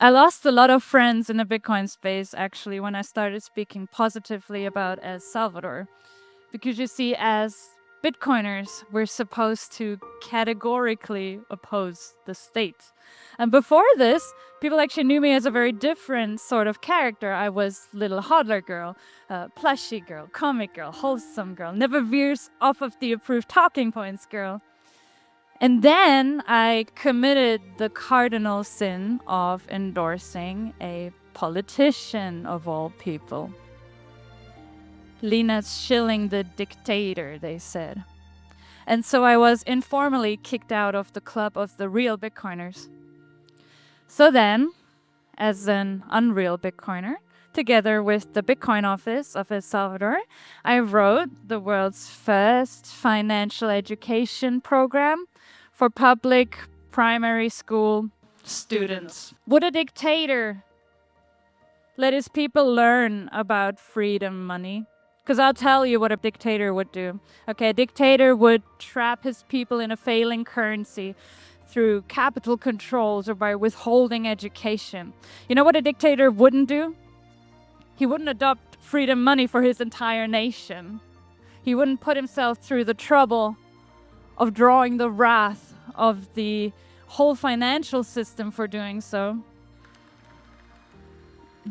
I lost a lot of friends in the Bitcoin space actually when I started speaking positively about El Salvador. Because you see, as Bitcoiners, we're supposed to categorically oppose the state. And before this, people actually knew me as a very different sort of character. I was little hodler girl, plushy girl, comic girl, wholesome girl, never veers off of the approved talking points girl. And then I committed the cardinal sin of endorsing a politician of all people. Lina's shilling the dictator, they said. And so I was informally kicked out of the club of the real Bitcoiners. So then, as an unreal Bitcoiner, together with the Bitcoin office of El Salvador, I wrote the world's first financial education program for public primary school students. Would a dictator let his people learn about freedom money? Because I'll tell you what a dictator would do. Okay, a dictator would trap his people in a failing currency through capital controls or by withholding education. You know what a dictator wouldn't do? He wouldn't adopt freedom money for his entire nation. He wouldn't put himself through the trouble of drawing the wrath of the whole financial system for doing so.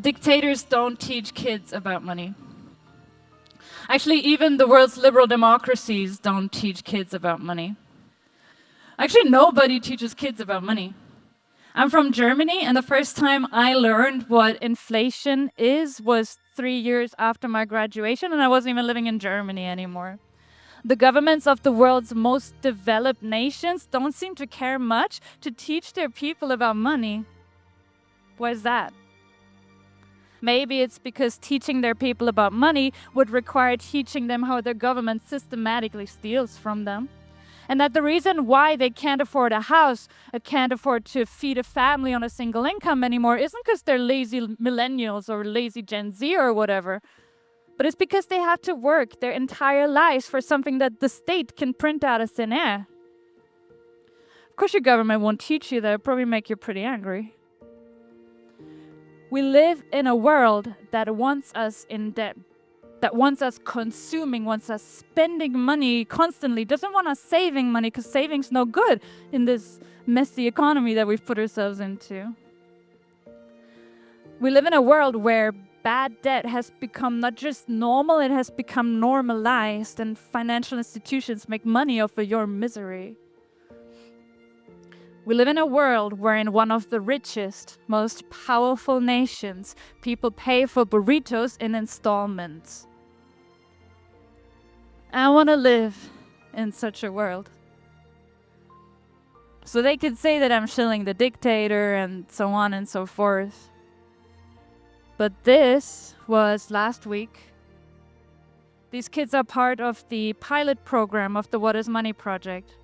Dictators don't teach kids about money. Actually, even the world's liberal democracies don't teach kids about money. Actually, nobody teaches kids about money. I'm from Germany, and the first time I learned what inflation is was 3 years after my graduation, and I wasn't even living in Germany anymore. The governments of the world's most developed nations don't seem to care much to teach their people about money. Why is that? Maybe it's because teaching their people about money would require teaching them how their government systematically steals from them. And that the reason why they can't afford a house, can't afford to feed a family on a single income anymore isn't because they're lazy millennials or lazy Gen Z or whatever, but it's because they have to work their entire lives for something that the state can print out of thin air. Of course, your government won't teach you that. It'll probably make you pretty angry. We live in a world that wants us in debt, that wants us consuming, wants us spending money constantly, doesn't want us saving money because saving's no good in this messy economy that we've put ourselves into. We live in a world where bad debt has become not just normal, it has become normalized, and financial institutions make money off of your misery. We live in a world where in one of the richest, most powerful nations, people pay for burritos in installments. I want to live in such a world. So they could say that I'm shilling the dictator and so on and so forth. But this was last week. These kids are part of the pilot program of the What is Money project.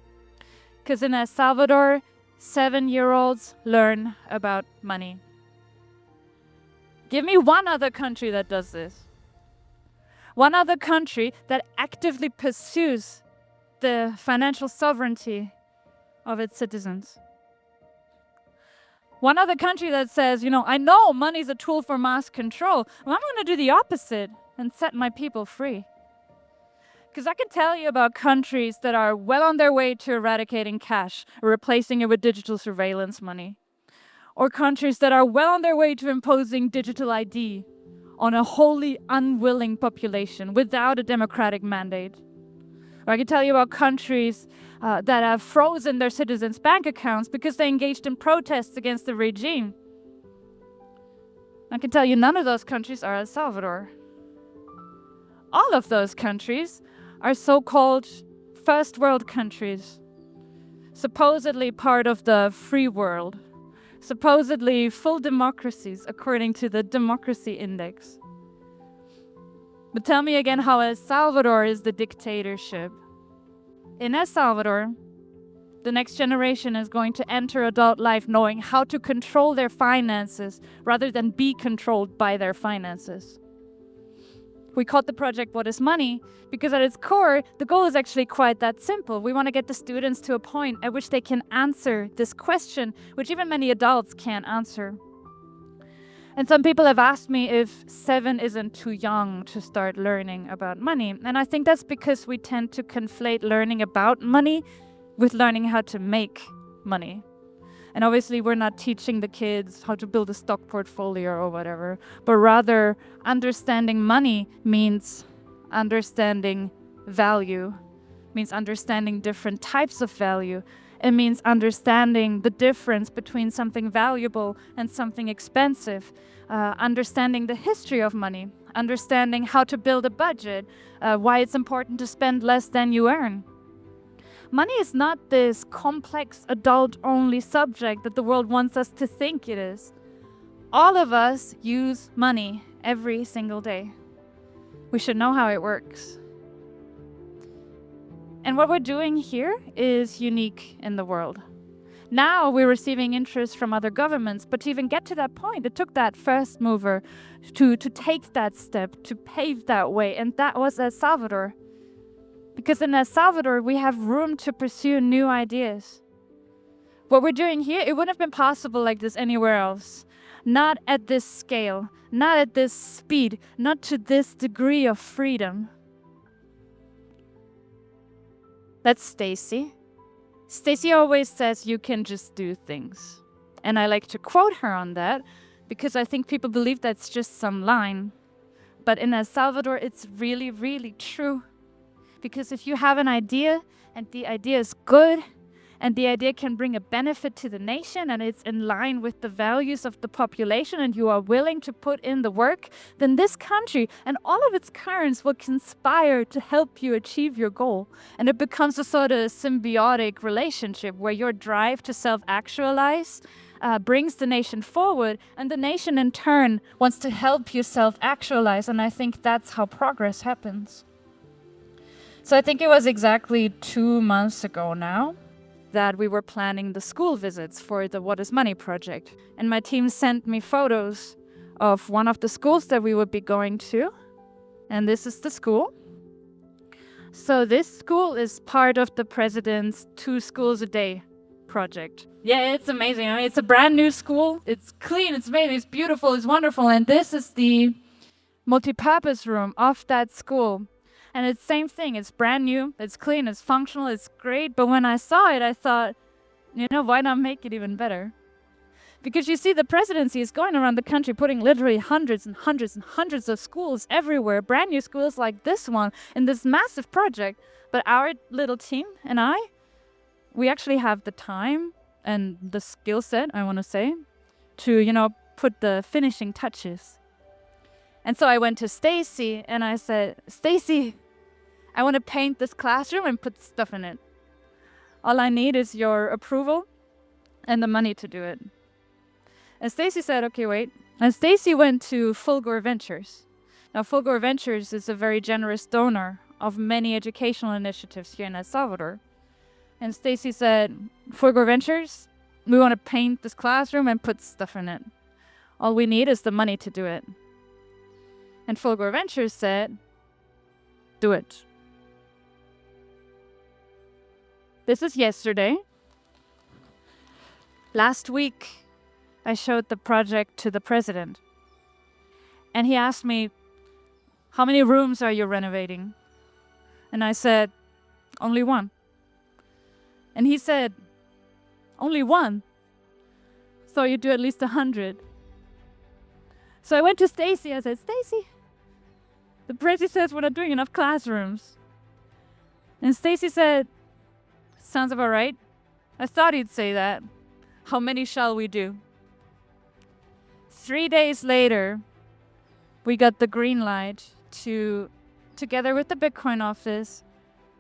Because in El Salvador, 7-year-olds learn about money. Give me one other country that does this. One other country that actively pursues the financial sovereignty of its citizens. One other country that says, I know money's a tool for mass control. Well, I'm going to do the opposite and set my people free. Because I can tell you about countries that are well on their way to eradicating cash or replacing it with digital surveillance money. Or countries that are well on their way to imposing digital ID on a wholly unwilling population without a democratic mandate. Or I can tell you about countries that have frozen their citizens' bank accounts because they engaged in protests against the regime. I can tell you none of those countries are El Salvador. All of those countries are so-called first world countries, supposedly part of the free world, supposedly full democracies according to the Democracy Index. But tell me again how El Salvador is the dictatorship. In El Salvador, the next generation is going to enter adult life knowing how to control their finances rather than be controlled by their finances. We called the project What is Money because at its core, the goal is actually quite that simple. We want to get the students to a point at which they can answer this question, which even many adults can't answer. And some people have asked me if 7 isn't too young to start learning about money. And I think that's because we tend to conflate learning about money with learning how to make money. And obviously, we're not teaching the kids how to build a stock portfolio or whatever, but rather understanding money means understanding value, means understanding different types of value. It means understanding the difference between something valuable and something expensive, understanding the history of money, understanding how to build a budget, why it's important to spend less than you earn. Money is not this complex adult-only subject that the world wants us to think it is. All of us use money every single day. We should know how it works. And what we're doing here is unique in the world. Now we're receiving interest from other governments, but to even get to that point, it took that first mover to take that step, to pave that way, and that was El Salvador. Because in El Salvador, we have room to pursue new ideas. What we're doing here, it wouldn't have been possible like this anywhere else. Not at this scale, not at this speed, not to this degree of freedom. That's Stacy. Stacy always says you can just do things. And I like to quote her on that because I think people believe that's just some line. But in El Salvador, it's really, really true. Because if you have an idea and the idea is good and the idea can bring a benefit to the nation and it's in line with the values of the population and you are willing to put in the work, then this country and all of its currents will conspire to help you achieve your goal. And it becomes a sort of symbiotic relationship where your drive to self-actualize brings the nation forward, and the nation in turn wants to help you self-actualize. And I think that's how progress happens. So I think it was exactly 2 months ago now that we were planning the school visits for the What is Money project. And my team sent me photos of one of the schools that we would be going to. And this is the school. So this school is part of the president's 2 schools a day project. Yeah, it's amazing. I mean, it's a brand new school. It's clean, it's amazing, it's beautiful, it's wonderful. And this is the multipurpose room of that school. And it's the same thing. It's brand new, it's clean, it's functional, it's great. But when I saw it, I thought, why not make it even better? Because you see, the presidency is going around the country putting literally hundreds and hundreds and hundreds of schools everywhere, brand new schools like this one, in this massive project. But our little team and we actually have the time and the skill set, I want to say, to, put the finishing touches. And so I went to Stacy and I said, Stacy, I want to paint this classroom and put stuff in it. All I need is your approval and the money to do it. And Stacy said, okay, wait. And Stacy went to Fulgore Ventures. Now, Fulgore Ventures is a very generous donor of many educational initiatives here in El Salvador. And Stacy said, Fulgore Ventures, we want to paint this classroom and put stuff in it. All we need is the money to do it. And Fulgore Ventures said, do it. This is yesterday. Last week, I showed the project to the president. And he asked me, how many rooms are you renovating? And I said, only one. And he said, only one? So you do at least 100. So I went to Stacy. I said, Stacy, the president says we're not doing enough classrooms. And Stacy said, sounds about right. I thought he'd say that. How many shall we do? 3 days later, we got the green light to, together with the Bitcoin office,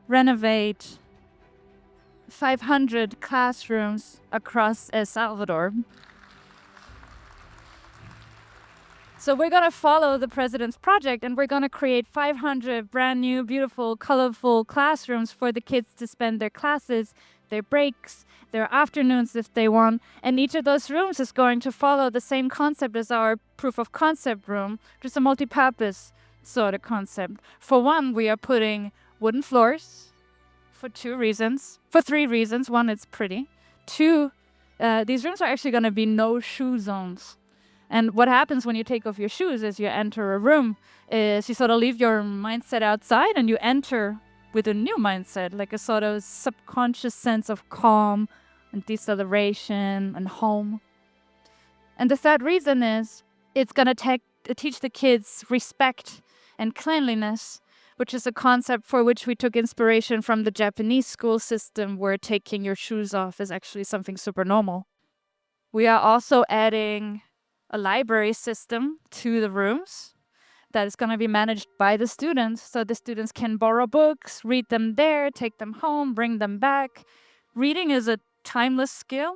renovate 500 classrooms across El Salvador. So we're going to follow the president's project and we're going to create 500 brand new, beautiful, colorful classrooms for the kids to spend their classes, their breaks, their afternoons if they want. And each of those rooms is going to follow the same concept as our proof of concept room, just a multi-purpose sort of concept. For one, we are putting wooden floors for 3 reasons. One, it's pretty. 2, these rooms are actually going to be no shoe zones. And what happens when you take off your shoes as you enter a room is you sort of leave your mindset outside and you enter with a new mindset, like a sort of subconscious sense of calm and deceleration and home. And the third reason is it's going to teach the kids respect and cleanliness, which is a concept for which we took inspiration from the Japanese school system, where taking your shoes off is actually something super normal. We are also adding a library system to the rooms that is going to be managed by the students. So the students can borrow books, read them there, take them home, bring them back. Reading is a timeless skill.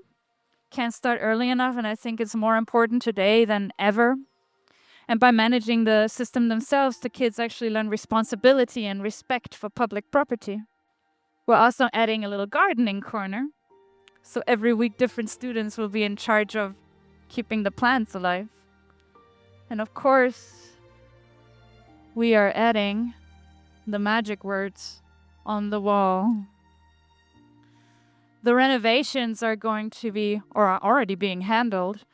Can't start early enough, and I think it's more important today than ever. And by managing the system themselves, the kids actually learn responsibility and respect for public property. We're also adding a little gardening corner. So every week, different students will be in charge of keeping the plants alive. And of course, we are adding the magic words on the wall. The renovations are going to be, or are already being handled,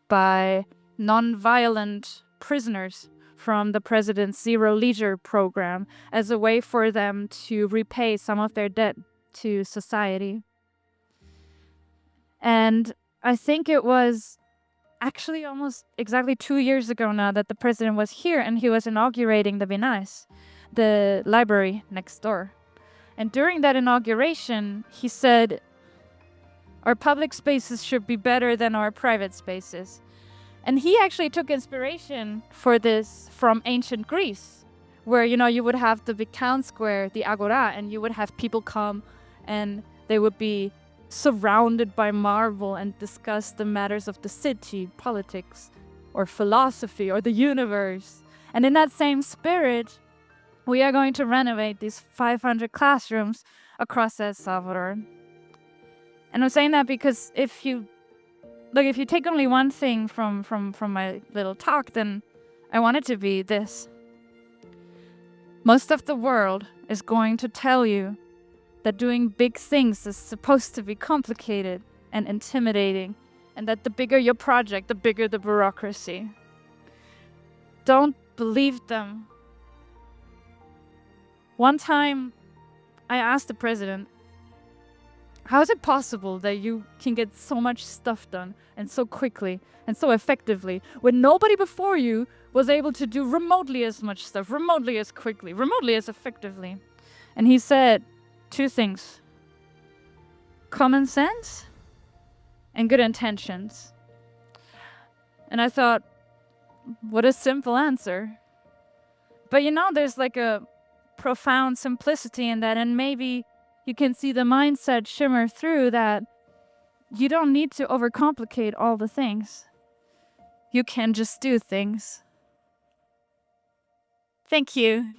by non-violent prisoners from the President's Zero Leisure program as a way for them to repay some of their debt to society. And I think it was actually almost exactly 2 years ago now that the president was here and he was inaugurating the Binais, the library next door. And during that inauguration, he said, our public spaces should be better than our private spaces. And he actually took inspiration for this from ancient Greece, where, you would have the big town square, the agora, and you would have people come and they would be surrounded by marble and discuss the matters of the city, politics, or philosophy, or the universe. And in that same spirit, we are going to renovate these 500 classrooms across El Salvador. And I'm saying that because if you take only one thing from my little talk, then I want it to be this. Most of the world is going to tell you that doing big things is supposed to be complicated and intimidating, and that the bigger your project, the bigger the bureaucracy. Don't believe them. One time, I asked the president, how is it possible that you can get so much stuff done and so quickly and so effectively when nobody before you was able to do remotely as much stuff, remotely as quickly, remotely as effectively? And he said 2 things: common sense and good intentions. And I thought, what a simple answer. But there's like a profound simplicity in that, and maybe you can see the mindset shimmer through that. You don't need to overcomplicate all the things. You can just do things. Thank you.